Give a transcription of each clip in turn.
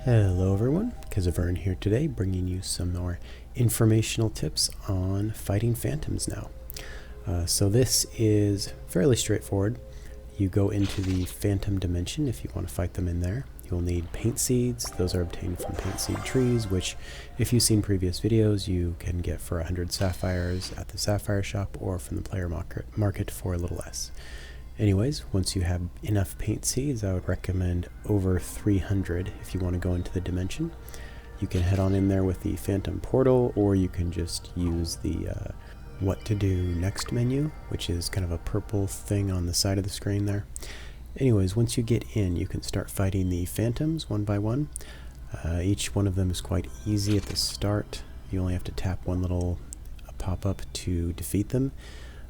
Hello everyone, Kezavern here today, bringing you some more informational tips on fighting phantoms now. So this is fairly straightforward. You go into the phantom dimension if you want to fight them in there. You'll need paint seeds. Those are obtained from paint seed trees, which if you've seen previous videos, you can get for 100 sapphires at the sapphire shop or from the player market for a little less. Anyways, once you have enough paint seeds, I would recommend over 300 if you want to go into the dimension. You can head on in there with the phantom portal, or you can just use the what to do next menu, which is kind of a purple thing on the side of the screen there. Anyways, once you get in, you can start fighting the phantoms one by one. Each one of them is quite easy at the start. You only have to tap one little pop-up to defeat them,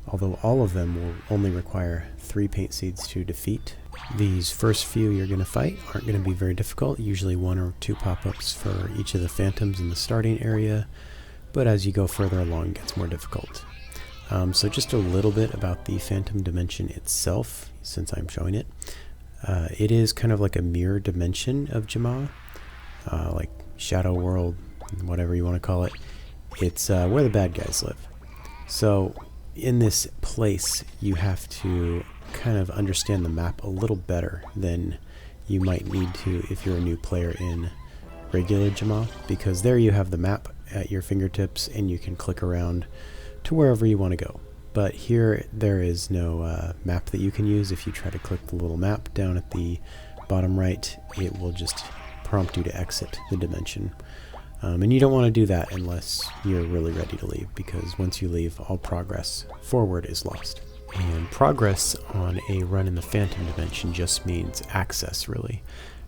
although all of them will only require 3 paint seeds to defeat. These first few you're going to fight aren't going to be very difficult, usually 1 or 2 pop-ups for each of the phantoms in the starting area, but as you go further along it gets more difficult. So just a little bit about the phantom dimension itself, since I'm showing it. It is kind of like a mirror dimension of Jama, like Shadow World, whatever you want to call it. It's where the bad guys live. So in this place, you have to kind of understand the map a little better than you might need to if you're a new player in regular Jama, because there you have the map at your fingertips and you can click around to wherever you want to go. But here there is no map that you can use. If you try to click the little map down at the bottom right, it will just prompt you to exit the dimension. And you don't want to do that unless you're really ready to leave, because once you leave, all progress forward is lost. And progress on a run in the Phantom Dimension just means access, really.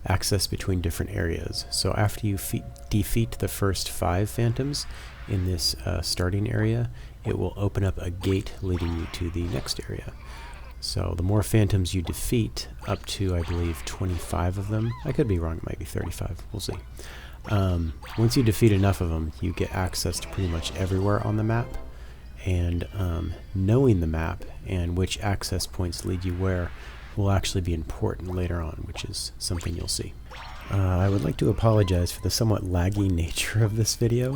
Access between different areas. So after you defeat the first 5 phantoms in this starting area, it will open up a gate leading you to the next area. So the more phantoms you defeat, up to I believe 25 of them, I could be wrong, it might be 35, we'll see. Once you defeat enough of them, you get access to pretty much everywhere on the map, and knowing the map and which access points lead you where will actually be important later on, which is something you'll see. I would like to apologize for the somewhat laggy nature of this video.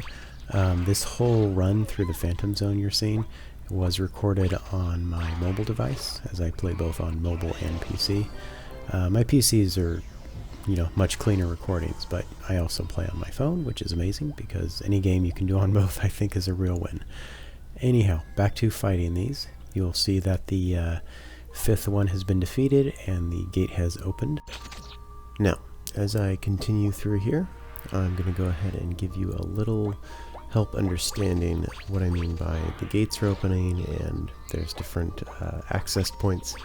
This whole run through the Phantom Zone you're seeing was recorded on my mobile device, as I play both on mobile and PC. My PCs are much cleaner recordings, but I also play on my phone, which is amazing because any game you can do on both I think is a real win. Anyhow, back to fighting these. You'll see that the 5th one has been defeated and the gate has opened. Now, as I continue through here, I'm going to go ahead and give you a little help understanding what I mean by the gates are opening and there's different access points.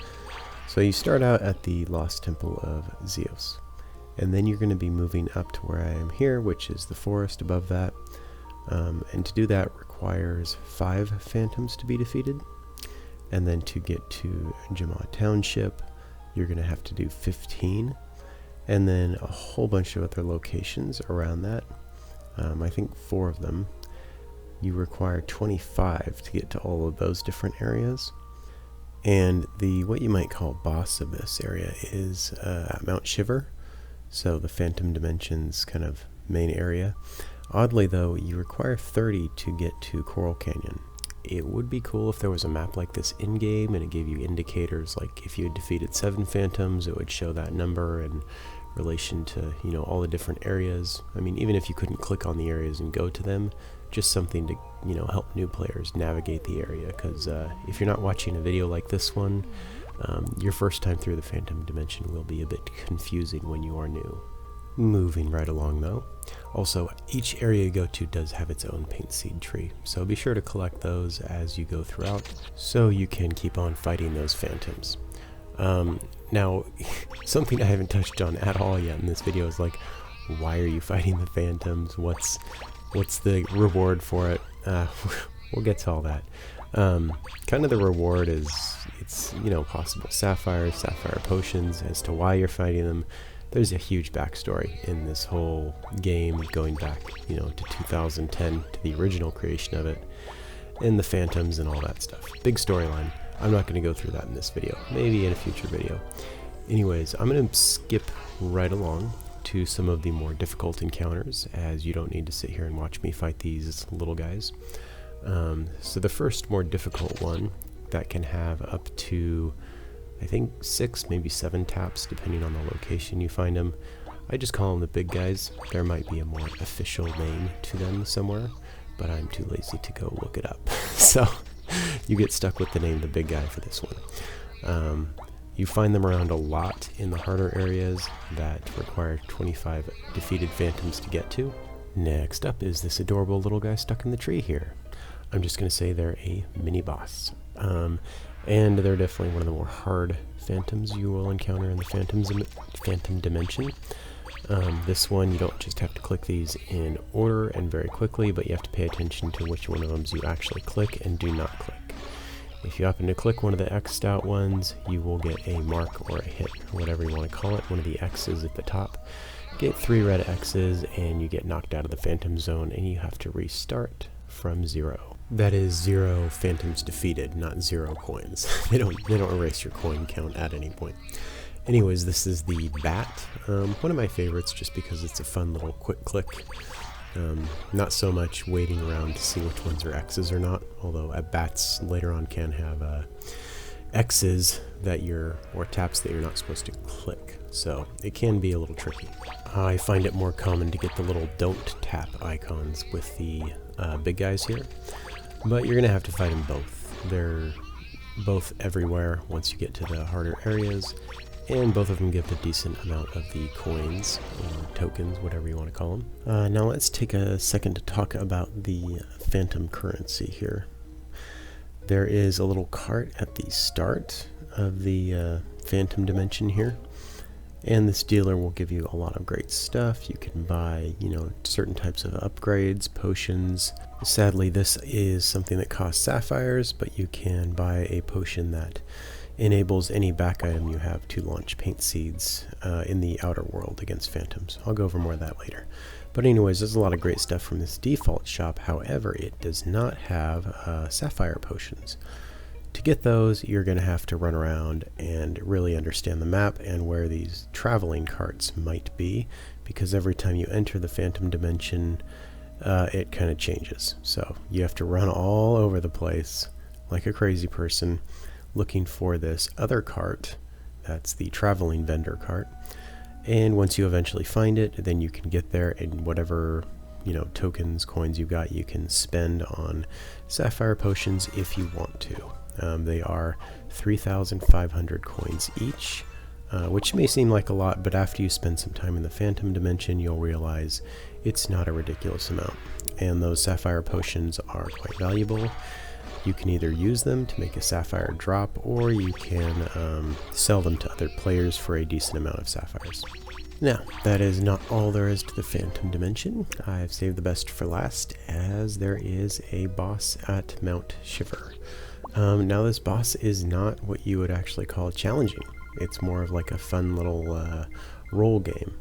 So you start out at the Lost Temple of Zeus, and then you're going to be moving up to where I am here, which is the forest above that, and to do that requires 5 phantoms to be defeated, and then to get to Jama Township you're going to have to do 15, and then a whole bunch of other locations around that. I think 4 of them. You require 25 to get to all of those different areas. And the what you might call boss of this area is Mount Shiver, so the Phantom Dimension's kind of main area. Oddly though, you require 30 to get to Coral Canyon. It would be cool if there was a map like this in-game and it gave you indicators, like if you had defeated 7 phantoms, it would show that number in relation to all the different areas. I mean, even if you couldn't click on the areas and go to them, just something to help new players navigate the area, because if you're not watching a video like this one, your first time through the Phantom Dimension will be a bit confusing when you are new. Moving right along though. Also, each area you go to does have its own paint seed tree, so be sure to collect those as you go throughout so you can keep on fighting those phantoms. Now, something I haven't touched on at all yet in this video is like, why are you fighting the phantoms? What's the reward for it? We'll get to all that. Kind of the reward is, it's possible sapphires, sapphire potions. As to why you're fighting them, there's a huge backstory in this whole game, going back to 2010, to the original creation of it, and the phantoms and all that stuff. Big storyline. I'm not going to go through that in this video, maybe in a future video. Anyways, I'm going to skip right along to some of the more difficult encounters, as you don't need to sit here and watch me fight these little guys. So the first more difficult one that can have up to, I think, 6, maybe 7 taps, depending on the location you find them. I just call them the big guys. There might be a more official name to them somewhere, but I'm too lazy to go look it up. So you get stuck with the name the big guy for this one. You find them around a lot in the harder areas that require 25 defeated phantoms to get to. Next up is this adorable little guy stuck in the tree here. I'm just going to say they're a mini boss. And they're definitely one of the more hard phantoms you will encounter in the Phantom Dimension. This one, you don't just have to click these in order and very quickly, but you have to pay attention to which one of them you actually click and do not click. If you happen to click one of the X'd out ones, you will get a mark or a hit, or whatever you want to call it, one of the X's at the top. Get 3 red X's and you get knocked out of the Phantom Zone, and you have to restart from 0. That is 0 phantoms defeated, not 0 coins. They don't erase your coin count at any point. Anyways, this is the Bat, one of my favorites just because it's a fun little quick click. Not so much waiting around to see which ones are X's or not, although bats later on can have X's that or taps that you're not supposed to click, so it can be a little tricky. I find it more common to get the little don't tap icons with the big guys here, but you're going to have to fight them both. They're both everywhere once you get to the harder areas, and both of them give a decent amount of the coins, or tokens, whatever you want to call them. Now let's take a second to talk about the phantom currency here. There is a little cart at the start of the Phantom Dimension here, and this dealer will give you a lot of great stuff. You can buy, certain types of upgrades, potions. Sadly, this is something that costs sapphires, but you can buy a potion that enables any back item you have to launch paint seeds in the outer world against phantoms. I'll go over more of that later. But anyways, there's a lot of great stuff from this default shop. However, it does not have sapphire potions. To get those, you're going to have to run around and really understand the map and where these traveling carts might be, because every time you enter the Phantom Dimension, it kind of changes. So you have to run all over the place like a crazy person, looking for this other cart. That's the traveling vendor cart, and once you eventually find it, then you can get there, and whatever tokens, coins you got, you can spend on sapphire potions if you want to. They are 3,500 coins each, which may seem like a lot, but after you spend some time in the Phantom Dimension, you'll realize it's not a ridiculous amount, and those sapphire potions are quite valuable. You can either use them to make a sapphire drop, or you can sell them to other players for a decent amount of sapphires. Now, that is not all there is to the Phantom Dimension. I've saved the best for last, as there is a boss at Mount Shiver. Now, this boss is not what you would actually call challenging. It's more of like a fun little roll game.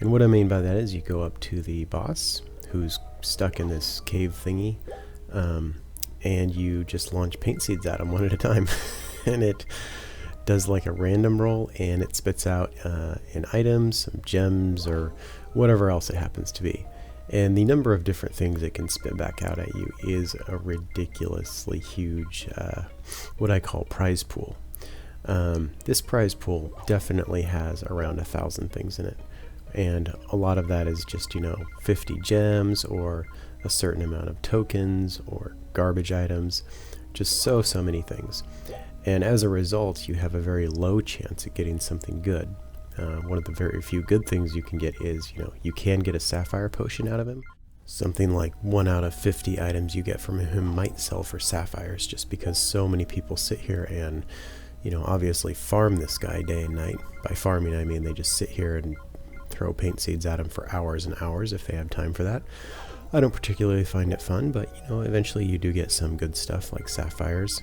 And what I mean by that is you go up to the boss, who's stuck in this cave thingy, and you just launch paint seeds at them one at a time. And it does like a random roll, and it spits out an item, some gems, or whatever else it happens to be. And the number of different things it can spit back out at you is a ridiculously huge, what I call prize pool. This prize pool definitely has around 1,000 things in it. And a lot of that is just, 50 gems, or a certain amount of tokens, or garbage items, just so many things. And as a result, you have a very low chance at getting something good. One of the very few good things you can get is, you can get a sapphire potion out of him. Something like 1 out of 50 items you get from him might sell for sapphires, just because so many people sit here and, obviously farm this guy day and night. By farming, I mean they just sit here and throw paint seeds at him for hours and hours if they have time for that. I don't particularly find it fun, but eventually you do get some good stuff like sapphires.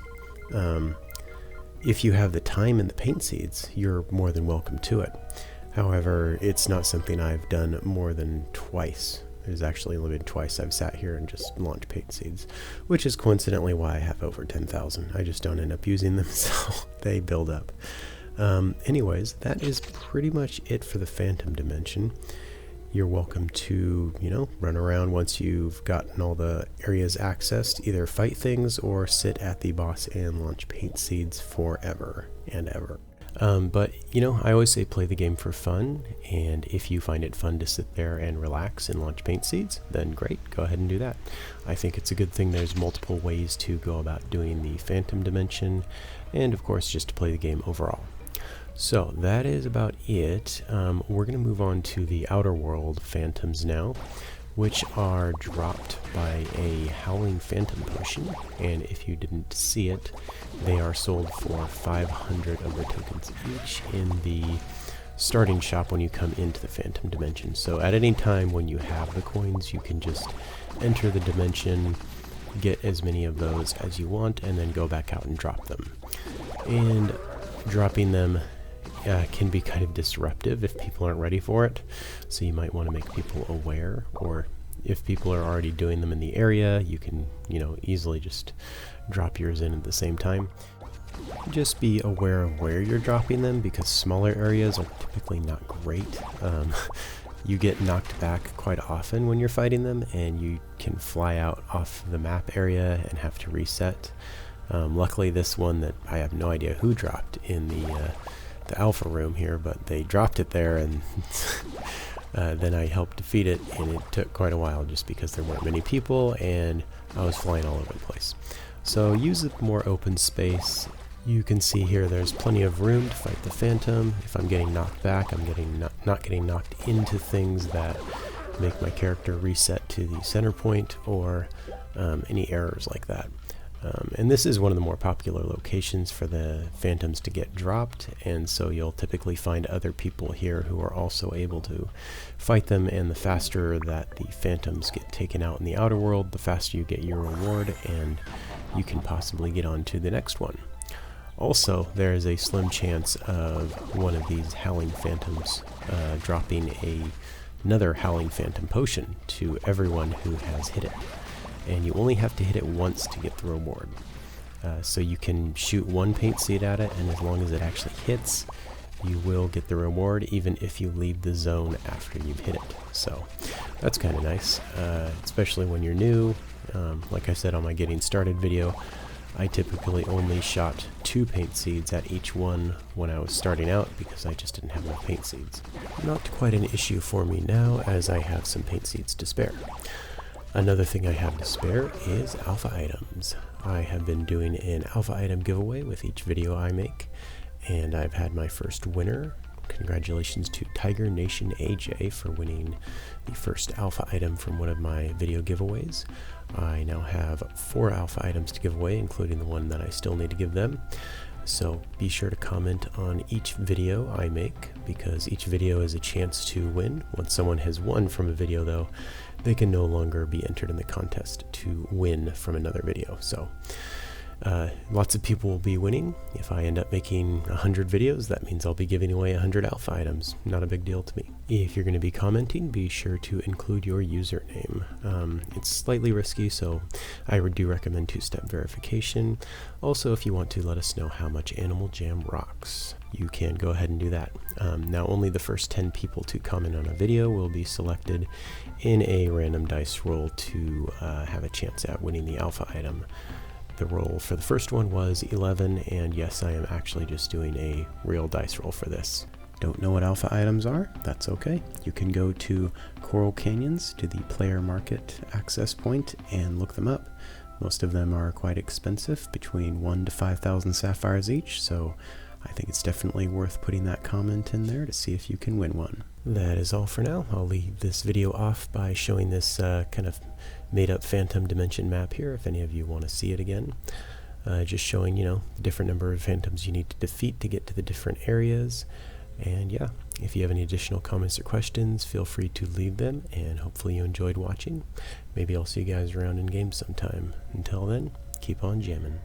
If you have the time and the paint seeds, you're more than welcome to it. However, it's not something I've done more than twice. There's actually only been twice I've sat here and just launched paint seeds, which is coincidentally why I have over 10,000. I just don't end up using them, so they build up. Anyways, that is pretty much it for the Phantom Dimension. You're welcome to, run around once you've gotten all the areas accessed, either fight things or sit at the boss and launch paint seeds forever and ever. But, I always say play the game for fun, and if you find it fun to sit there and relax and launch paint seeds, then great, go ahead and do that. I think it's a good thing there's multiple ways to go about doing the Phantom Dimension, and of course just to play the game overall. So that is about it. We're going to move on to the Outer World Phantoms now, which are dropped by a Howling Phantom Potion, and if you didn't see it, they are sold for 500 of the tokens each in the starting shop when you come into the Phantom Dimension. So at any time when you have the coins, you can just enter the dimension, get as many of those as you want, and then go back out and drop them. And dropping them can be kind of disruptive if people aren't ready for it, so you might want to make people aware, or if people are already doing them in the area, you can easily just drop yours in at the same time. Just be aware of where you're dropping them, because smaller areas are typically not great. You get knocked back quite often when you're fighting them, and you can fly out off the map area and have to reset. Luckily this one that I have no idea who dropped in the alpha room here, but they dropped it there, and then I helped defeat it, and it took quite a while just because there weren't many people and I was flying all over the place. So use a more open space. You can see here there's plenty of room to fight the Phantom. If I'm getting knocked back, I'm not getting knocked into things that make my character reset to the center point, or any errors like that. And this is one of the more popular locations for the Phantoms to get dropped, and so you'll typically find other people here who are also able to fight them, and the faster that the Phantoms get taken out in the outer world, the faster you get your reward, and you can possibly get on to the next one. Also, there is a slim chance of one of these Howling Phantoms dropping another Howling Phantom Potion to everyone who has hit it. And you only have to hit it once to get the reward. So you can shoot one paint seed at it, and as long as it actually hits, you will get the reward, even if you leave the zone after you've hit it. So that's kind of nice, especially when you're new. Like I said on my getting started video, I typically only shot 2 paint seeds at each one when I was starting out, because I just didn't have enough paint seeds. Not quite an issue for me now, as I have some paint seeds to spare. Another thing I have to spare is alpha items. I have been doing an alpha item giveaway with each video I make, and I've had my first winner. Congratulations to Tiger Nation AJ for winning the first alpha item from one of my video giveaways. I now have 4 alpha items to give away, including the one that I still need to give them. So be sure to comment on each video I make, because each video is a chance to win. Once someone has won from a video though, they can no longer be entered in the contest to win from another video. So lots of people will be winning. If I end up making 100 videos, that means I'll be giving away 100 alpha items. Not a big deal to me. If you're going to be commenting, be sure to include your username. It's slightly risky, so I do recommend 2-step verification. Also, if you want to let us know how much Animal Jam rocks, you can go ahead and do that. Now only the first 10 people to comment on a video will be selected in a random dice roll to have a chance at winning the alpha item. The roll for the first one was 11, and yes, I am actually just doing a real dice roll for this. Don't know what alpha items are? That's okay. You can go to Coral Canyons, to the player market access point, and look them up. Most of them are quite expensive, between 1,000 to 5,000 sapphires each, so I think it's definitely worth putting that comment in there to see if you can win one. That is all for now. I'll leave this video off by showing this kind of made-up Phantom Dimension map here, if any of you want to see it again. Just showing, the different number of Phantoms you need to defeat to get to the different areas. And yeah, if you have any additional comments or questions, feel free to leave them, and hopefully you enjoyed watching. Maybe I'll see you guys around in game sometime. Until then, keep on jamming.